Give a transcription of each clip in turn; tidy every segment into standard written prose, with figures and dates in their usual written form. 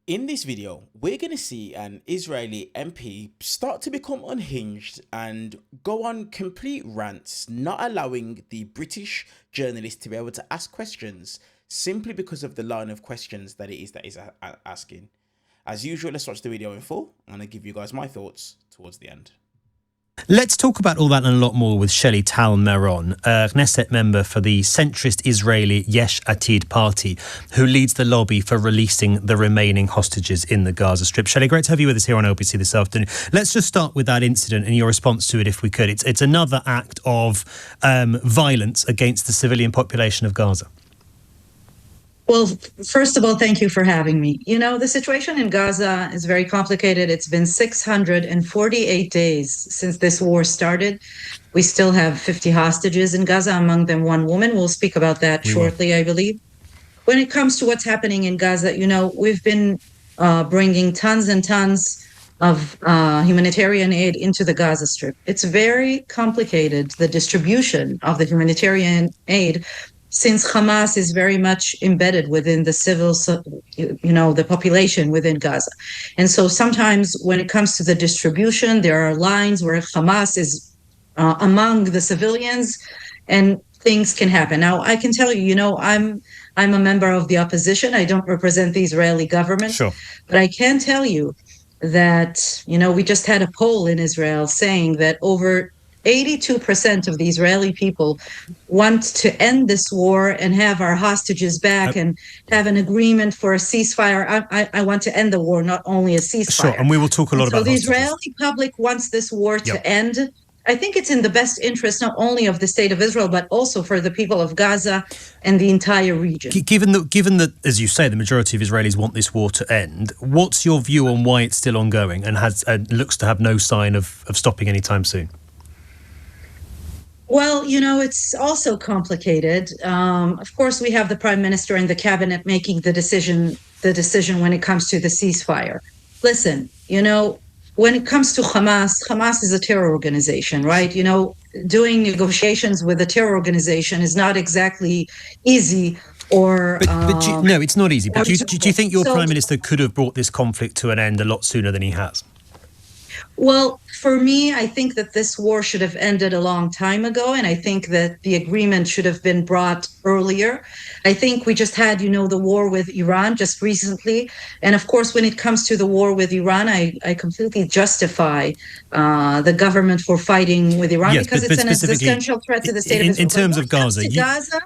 In this video, we're going to see an Israeli MP start to become unhinged and go on complete rants, not allowing the British journalist to be able to ask questions simply because of the line of questions that he's asking. As usual, let's watch the video in full and I'll give you guys my thoughts towards the end. Let's talk about all that and a lot more with Shelley Tal-Meron, a Knesset member for the centrist Israeli Yesh Atid party, who leads the lobby for releasing the remaining hostages in the Gaza Strip. Shelley, great to have you with us here on LBC this afternoon. Let's just start with that incident and your response to it, if we could. It's another act of violence against the civilian population of Gaza. Well, first of all, thank you for having me. You know, the situation in Gaza is very complicated. It's been 648 days since this war started. We still have 50 hostages in Gaza, among them one woman. We'll speak about that shortly, I believe. When it comes to what's happening in Gaza, you know, we've been bringing tons and tons of humanitarian aid into the Gaza Strip. It's very complicated, the distribution of the humanitarian aid, since Hamas is very much embedded within the civil, the population within Gaza. And so sometimes when it comes to the distribution, there are lines where Hamas is among the civilians and things can happen. Now, I can tell you, you know, I'm a member of the opposition. I don't represent the Israeli government. Sure. But I can tell you that, you know, we just had a poll in Israel saying that over 82% of the Israeli people want to end this war and have our hostages back and have an agreement for a ceasefire. I want to end the war, not only a ceasefire. Sure, and we will talk a lot about hostages. So the Israeli public wants this war to end. I think it's in the best interest not only of the state of Israel, but also for the people of Gaza and the entire region. Given that, as you say, the majority of Israelis want this war to end, what's your view on why it's still ongoing and looks to have no sign of stopping anytime soon? Well, you know, it's also complicated. Of course, we have the prime minister and the cabinet making the decision when it comes to the ceasefire. Listen, you know, when it comes to Hamas is a terror organization, right? You know, doing negotiations with a terror organization is not exactly easy. No, it's not easy. But do you think your prime minister could have brought this conflict to an end a lot sooner than he has? Well, for me, I think that this war should have ended a long time ago, and I think that the agreement should have been brought earlier. I think we just had, you know, the war with Iran just recently. And of course, when it comes to the war with Iran, I completely justify the government for fighting with Iran because it's an existential threat to the state of Israel. In terms of Gaza,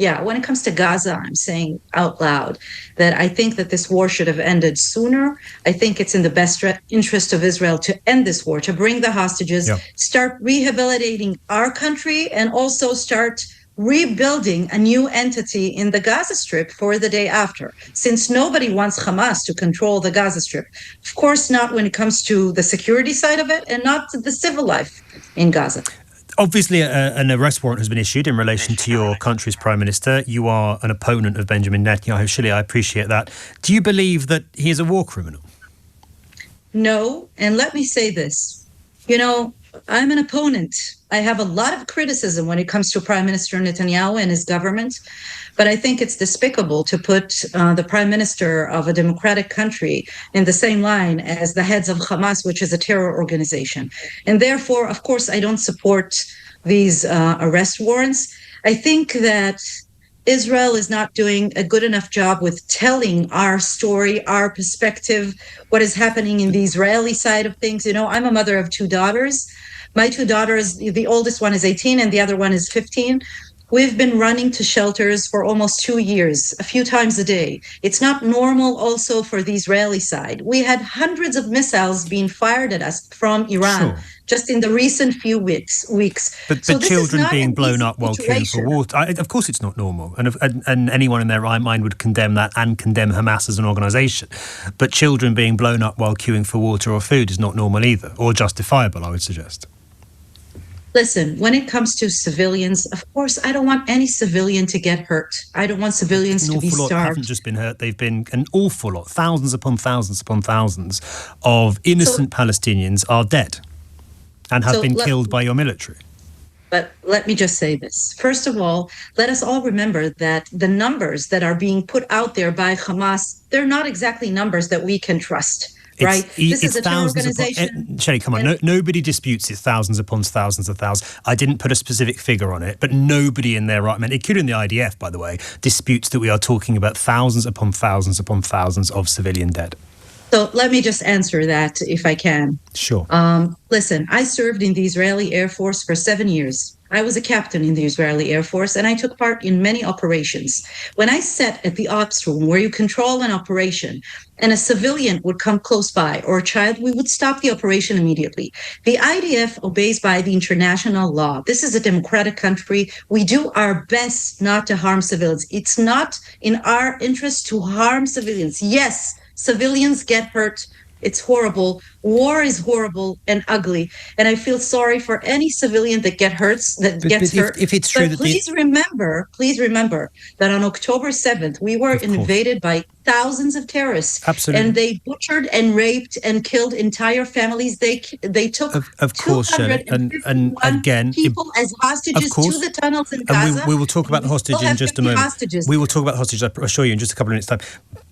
yeah, when it comes to Gaza, I'm saying out loud that I think that this war should have ended sooner. I think it's in the best interest of Israel to end this war, to bring the hostages, start rehabilitating our country, and also start rebuilding a new entity in the Gaza Strip for the day after, since nobody wants Hamas to control the Gaza Strip. Of course, not when it comes to the security side of it and not the civil life in Gaza. Obviously, an arrest warrant has been issued in relation to your country's prime minister. You are an opponent of Benjamin Netanyahu. Shelley, I appreciate that. Do you believe that he is a war criminal? No, and let me say this. You know, I'm an opponent. I have a lot of criticism when it comes to Prime Minister Netanyahu and his government, but I think it's despicable to put the prime minister of a democratic country in the same line as the heads of Hamas, which is a terror organization. And therefore, of course, I don't support these arrest warrants. I think that Israel is not doing a good enough job with telling our story, our perspective, what is happening in the Israeli side of things. You know, I'm a mother of two daughters. My two daughters, the oldest one is 18 and the other one is 15. We've been running to shelters for almost 2 years, a few times a day. It's not normal also for the Israeli side. We had hundreds of missiles being fired at us from Iran just in the recent few weeks. But children being blown up while queuing for water, of course it's not normal. And anyone in their right mind would condemn that and condemn Hamas as an organisation. But children being blown up while queuing for water or food is not normal either, or justifiable, I would suggest. Listen, when it comes to civilians, of course, I don't want any civilian to get hurt. I don't want civilians to be starved. Haven't just been hurt. They've been an awful lot, thousands upon thousands upon thousands of innocent Palestinians are dead and have been killed by your military. But let me just say this. First of all, let us all remember that the numbers that are being put out there by Hamas, they're not exactly numbers that we can trust, right? This is It's a terror thousands upon. organization. Shelley, come on. And Nobody disputes it's thousands upon thousands of thousands. I didn't put a specific figure on it, but nobody in their right mind, including the IDF, by the way, disputes that we are talking about thousands upon thousands upon thousands of civilian dead. so let me just answer that if I can. Sure. Listen, I served in the Israeli Air Force for 7 years. I was a captain in the Israeli Air Force, and I took part in many operations. When I sat at the ops room where you control an operation and a civilian would come close by or a child, we would stop the operation immediately. The IDF obeys by the international law. This is a democratic country. We do our best not to harm civilians. It's not in our interest to harm civilians. Yes, civilians get hurt. It's horrible. War is horrible and ugly. And I feel sorry for any civilian that gets hurt. If it's true that please remember that on October 7th, we were invaded by thousands of terrorists. Absolutely. And they butchered and raped and killed entire families. They took of course, Shelley. And again, people as hostages to the tunnels in Gaza. And we will talk about the hostages in just a moment. We will talk about the hostages, I assure you, in just a couple of minutes' time.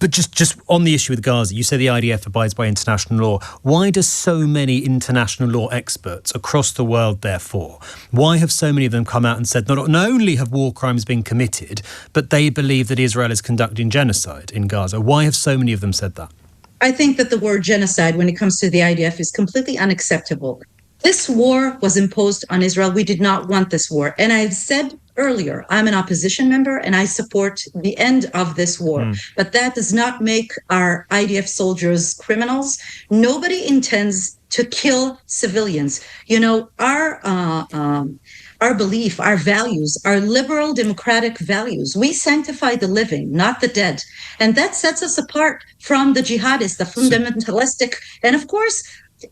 But just on the issue with Gaza, you say the IDF abides by international law. Why do so many international law experts across the world, therefore, why have so many of them come out and said not only have war crimes been committed, but they believe that Israel is conducting genocide in Gaza? Why have so many of them said that? I think that the word genocide, when it comes to the IDF, is completely unacceptable. This war was imposed on Israel. We did not want this war. And I've said earlier, I'm an opposition member and I support the end of this war. But that does not make our IDF soldiers criminals. Nobody intends to kill civilians. You know, our belief, our values, our liberal democratic values, we sanctify the living, not the dead. And that sets us apart from the jihadists, the fundamentalistic, and of course,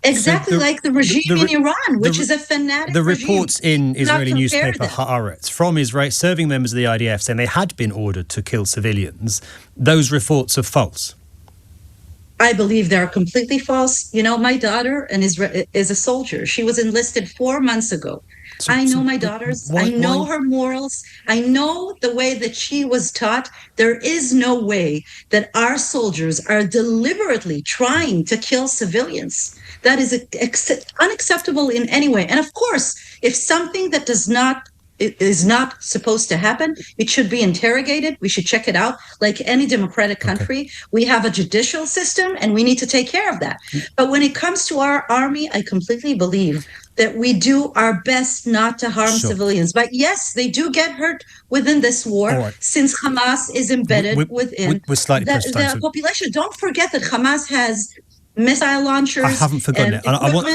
exactly like the regime in Iran, which is a fanatic regime. The reports in Israeli newspaper Haaretz from Israel serving members of the IDF saying they had been ordered to kill civilians, those reports are false. I believe they're completely false. You know, my daughter is a soldier. She was enlisted 4 months ago. I know my daughters. I know her morals. I know the way that she was taught. There is no way that our soldiers are deliberately trying to kill civilians. That is unacceptable in any way. And of course, if something that is not supposed to happen, it should be interrogated. We should check it out. Like any democratic country, we have a judicial system and we need to take care of that. But when it comes to our army, I completely believe that we do our best not to harm civilians. But yes, they do get hurt within this war since Hamas is embedded within the population. Don't forget that Hamas has missile launchers. I haven't forgotten it. I want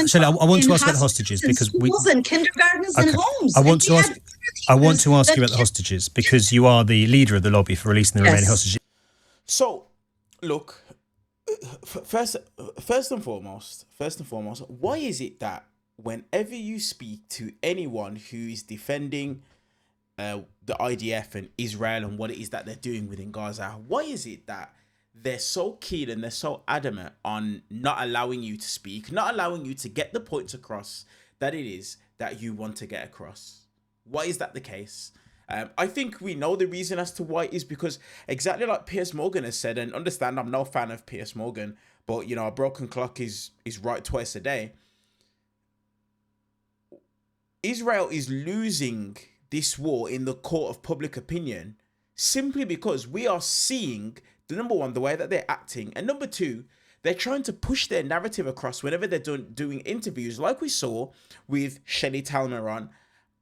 to ask about the hostages because schools and kindergartens and homes. I want to ask you about the hostages because you are the leader of the lobby for releasing the remaining hostages. So, look, first and foremost, why is it that whenever you speak to anyone who is defending the IDF and Israel and what it is that they're doing within Gaza, why is it that they're so keen and they're so adamant on not allowing you to speak, not allowing you to get the points across that it is that you want to get across? Why is that the case? I think we know the reason as to why is because exactly like Piers Morgan has said, and understand I'm no fan of Piers Morgan, but you know, a broken clock is right twice a day. Israel is losing this war in the court of public opinion simply because we are seeing, number one, the way that they're acting, and number two, they're trying to push their narrative across whenever they're doing interviews, like we saw with Shelley Talmeron.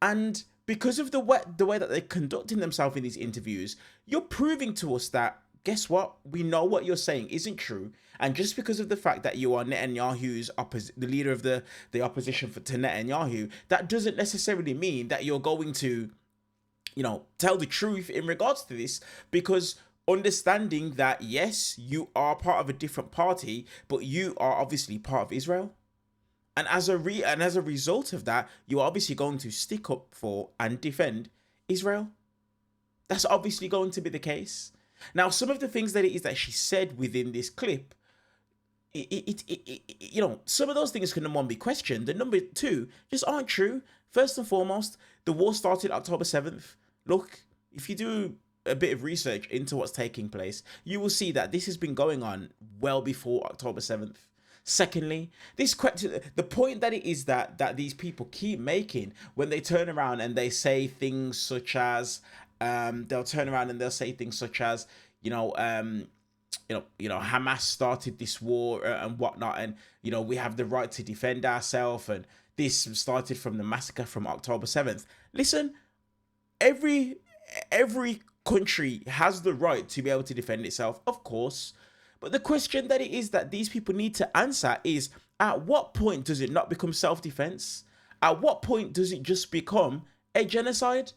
And because of the way that they're conducting themselves in these interviews, you're proving to us that, guess what? We know what you're saying isn't true. And just because of the fact that you are Netanyahu's the leader of the opposition to Netanyahu, that doesn't necessarily mean that you're going to, you know, tell the truth in regards to this, because understanding that, yes, you are part of a different party, but you are obviously part of Israel. And as a result of that, you're obviously going to stick up for and defend Israel. That's obviously going to be the case. Now, some of the things that it is that she said within this clip, you know, some of those things can, number one, be questioned, and number two, just aren't true. First and foremost, the war started October 7th. Look, if you do a bit of research into what's taking place, you will see that this has been going on well before October 7th. Secondly, this question, the point that it is that these people keep making when they turn around and they say things such as, they'll turn around and they'll say things such as, Hamas started this war and whatnot, and we have the right to defend ourselves, and this started from the massacre from October 7th. Listen, every country has the right to be able to defend itself, of course. But the question that it is that these people need to answer is, at what point does it not become self-defense? At what point does it just become a genocide?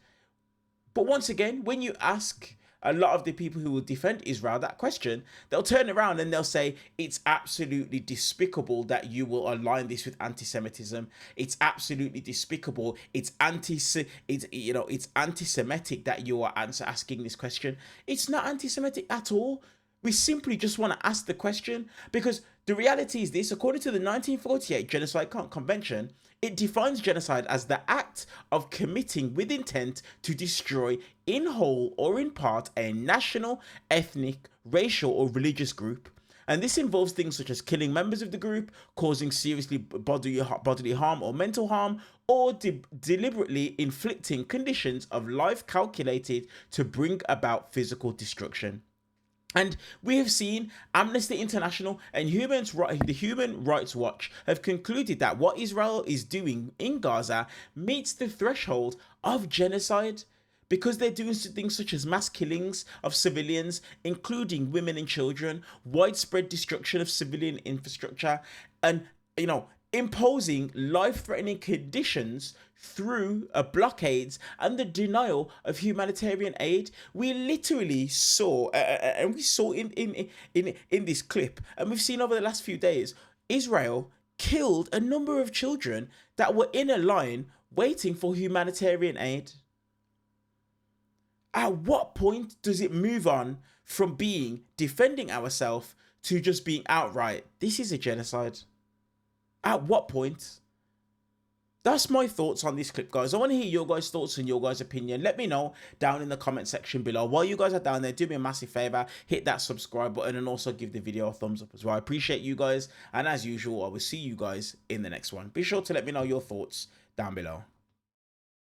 But once again, when you ask a lot of the people who will defend Israel that question, they'll turn around and they'll say it's absolutely despicable that you will align this with anti-Semitism. It's absolutely despicable. It's anti-Semitic that you are asking this question. It's not anti-Semitic at all. We simply just want to ask the question, because the reality is this: according to the 1948 Genocide Convention, it defines genocide as the act of committing with intent to destroy in whole or in part a national, ethnic, racial or religious group. And this involves things such as killing members of the group, causing seriously bodily harm or mental harm, or deliberately inflicting conditions of life calculated to bring about physical destruction. And we have seen Amnesty International and the Human Rights Watch have concluded that what Israel is doing in Gaza meets the threshold of genocide, because they're doing things such as mass killings of civilians, including women and children, widespread destruction of civilian infrastructure, and, imposing life-threatening conditions through blockades and the denial of humanitarian aid. We literally saw, and we saw in this clip, and we've seen over the last few days, Israel killed a number of children that were in a line waiting for humanitarian aid. At what point does it move on from being defending ourselves to just being outright, this is a genocide? At what point? That's my thoughts on this clip, guys. I want to hear your guys' thoughts and your guys' opinion. Let me know down in the comment section below. While you guys are down there, do me a massive favor, hit that subscribe button and also give the video a thumbs up as well. I appreciate you guys, and as usual, I will see you guys in the next one. Be sure to let me know your thoughts down below.